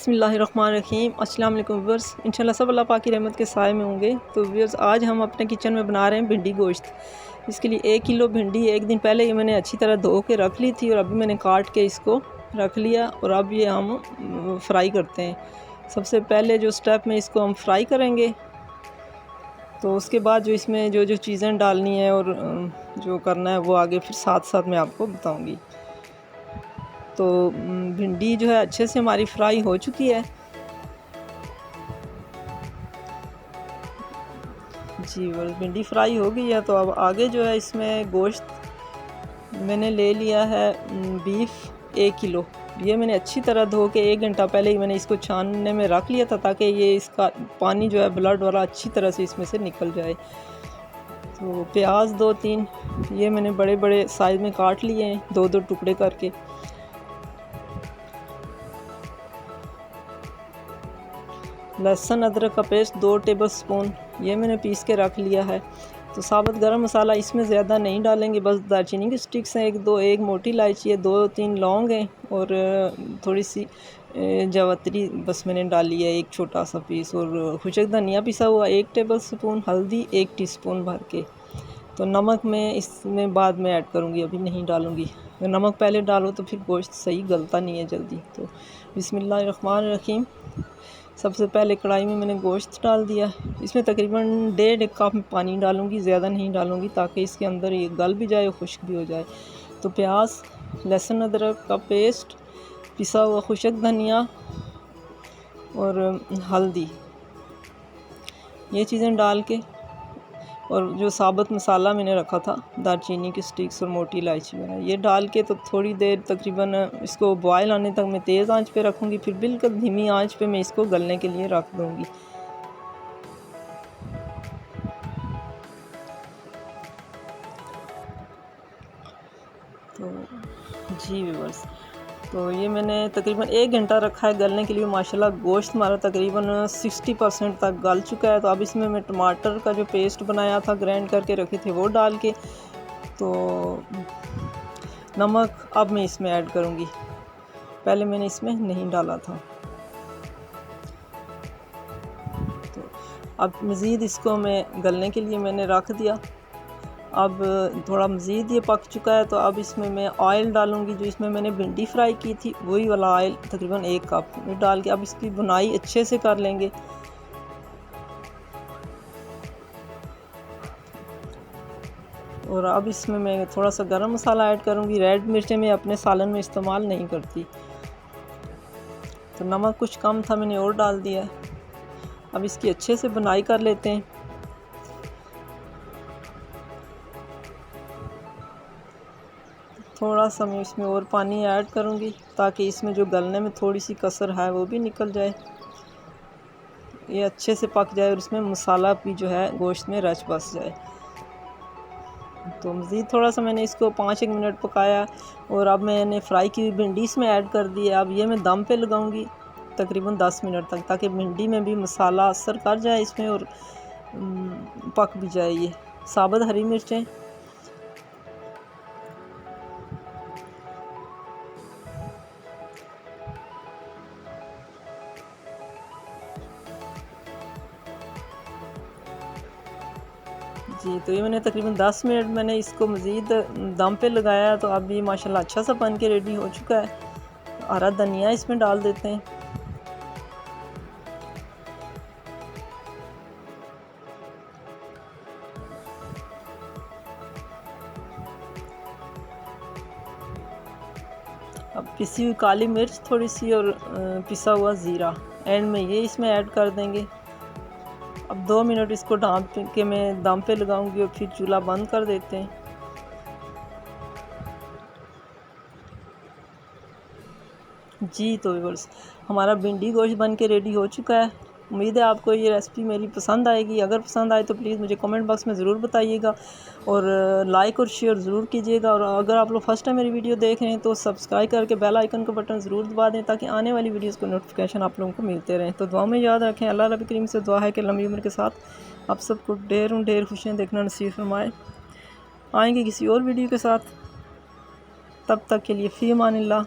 बिस्मिल्लाहिर्रहमानिर्रहीम। अस्सलाम वालेकुम व्यूअर्स, इंशाल्लाह सब अल्लाह पाक की रहमत के साए में होंगे। तो व्यूअर्स, आज हम अपने किचन में बना रहे हैं भिंडी गोश्त। इसके लिए 1 किलो भिंडी एक दिन पहले ही मैंने अच्छी तरह धो के रख ली थी और अभी मैंने काट के इसको रख लिया और अब ये हम फ्राई करते हैं। सबसे पहले जो स्टेप में इसको हम फ्राई करेंगे, तो उसके बाद जो इसमें जो जो चीज़ें डालनी है और जो करना है वो आगे फिर साथ साथ मैं आपको बताऊँगी। तो भिंडी जो है अच्छे से हमारी फ्राई हो चुकी है। जी बस भिंडी फ्राई हो गई है। तो अब आगे जो है इसमें गोश्त मैंने ले लिया है बीफ 1 किलो। ये मैंने अच्छी तरह धो के 1 घंटा पहले ही मैंने इसको छानने में रख लिया था, ताकि ये इसका पानी जो है ब्लड वाला अच्छी तरह से इसमें से निकल जाए। तो प्याज 2-3 ये मैंने बड़े बड़े साइज़ में काट लिए हैं, 2-2 टुकड़े करके। लहसुन अदरक का पेस्ट 2 टेबलस्पून ये मैंने पीस के रख लिया है। तो साबुत गरम मसाला इसमें ज़्यादा नहीं डालेंगे, बस दालचीनी की स्टिक्स हैं 1-2, 1 मोटी इलायची है, 2-3 लौंग हैं और थोड़ी सी जावित्री बस मैंने डाली है 1 छोटा सा पीस, और खुशक धनिया पिसा हुआ 1 टेबलस्पून, हल्दी 1 टीस्पून भर के। तो नमक मैं इसमें बाद में ऐड करूँगी, अभी नहीं डालूँगी। अगर नमक पहले डालो तो फिर गोश्त सही गलता नहीं है जल्दी। तो बिस्मिल्लाहिर्रहमानिर्रहीम। सबसे पहले कढ़ाई में मैंने गोश्त डाल दिया। इसमें तकरीबन 1.5 कप पानी डालूँगी, ज़्यादा नहीं डालूँगी, ताकि इसके अंदर ये गल भी जाए और खुश्क भी हो जाए। तो प्याज, लहसुन अदरक का पेस्ट, पिसा हुआ खुशक धनिया और हल्दी, ये चीज़ें डाल के, और जो साबुत मसाला मैंने रखा था दालचीनी की स्टिक्स और मोटी इलायची वगैरह, ये डाल के तो थोड़ी देर तकरीबन इसको बॉयल आने तक मैं तेज़ आंच पे रखूँगी, फिर बिल्कुल धीमी आंच पे मैं इसको गलने के लिए रख दूँगी। तो जी व्यूअर्स, तो ये मैंने तकरीबन 1 घंटा रखा है गलने के लिए। माशाल्लाह गोश्त हमारा तकरीबन 60% तक गल चुका है। तो अब इसमें मैं टमाटर का जो पेस्ट बनाया था ग्राइंड करके रखे थे वो डाल के, तो नमक अब मैं इसमें ऐड करूँगी, पहले मैंने इसमें नहीं डाला था। तो अब मज़ीद इसको मैं गलने के लिए मैंने रख दिया। अब थोड़ा मज़ीद ये पक चुका है, तो अब इसमें मैं ऑयल डालूँगी। जो इसमें मैंने भिंडी फ्राई की थी वही वाला ऑयल तकरीबन 1 कप में डाल के अब इसकी भुनाई अच्छे से कर लेंगे। और अब इसमें मैं थोड़ा सा गरम मसाला ऐड करूँगी। रेड मिर्चें मैं अपने सालन में इस्तेमाल नहीं करती, तो नमक कुछ कम था मैंने और डाल दिया। अब इसकी अच्छे से भुनाई कर लेते हैं। थोड़ा सा मैं इसमें और पानी ऐड करूँगी, ताकि इसमें जो गलने में थोड़ी सी कसर है वो भी निकल जाए, ये अच्छे से पक जाए और इसमें मसाला भी जो है गोश्त में रच बस जाए। तो मज़ीद थोड़ा सा मैंने इसको 5-1 मिनट पकाया और अब मैंने फ्राई की हुई भिंडी इसमें ऐड कर दी है। अब ये मैं दम पे लगाऊंगी तकरीबन 10 मिनट तक, ताकि भिंडी में भी मसाला असर कर जाए इसमें और पक भी जाए। ये साबुत हरी मिर्चें, जी, तो ये मैंने तकरीबन 10 मिनट मैंने इसको मज़ीद दम पे लगाया। तो अब ये माशाल्लाह अच्छा सा बन के रेडी हो चुका है। हरा धनिया इसमें डाल देते हैं। अब पिसी हुई काली मिर्च थोड़ी सी और पिसा हुआ ज़ीरा एंड में ये इसमें ऐड कर देंगे। अब 2 मिनट इसको ढाँप के मैं दम पे लगाऊंगी और फिर चूल्हा बंद कर देते हैं। जी, तो व्यूअर्स, हमारा भिंडी गोश्त बन के रेडी हो चुका है। उम्मीद है आपको ये रेसिपी मेरी पसंद आएगी। अगर पसंद आए तो प्लीज़ मुझे कमेंट बॉक्स में ज़रूर बताइएगा और लाइक और शेयर ज़रूर कीजिएगा। और अगर आप लोग फर्स्ट टाइम मेरी वीडियो देख रहे हैं तो सब्सक्राइब करके बेल आइकन का बटन ज़रूर दबा दें, ताकि आने वाली वीडियोज़ को नोटिफिकेशन आप लोगों को मिलते रहें। तो दुआ में याद रखें। अल्लाह रब्बुल करीम से दुआ है कि लंबी उम्र के साथ आप सबको ढेर खुशियाँ देखना नसीब फरमाए। आएँगे किसी और वीडियो के साथ, तब तक के लिए फ़ी अमानिल्लाह।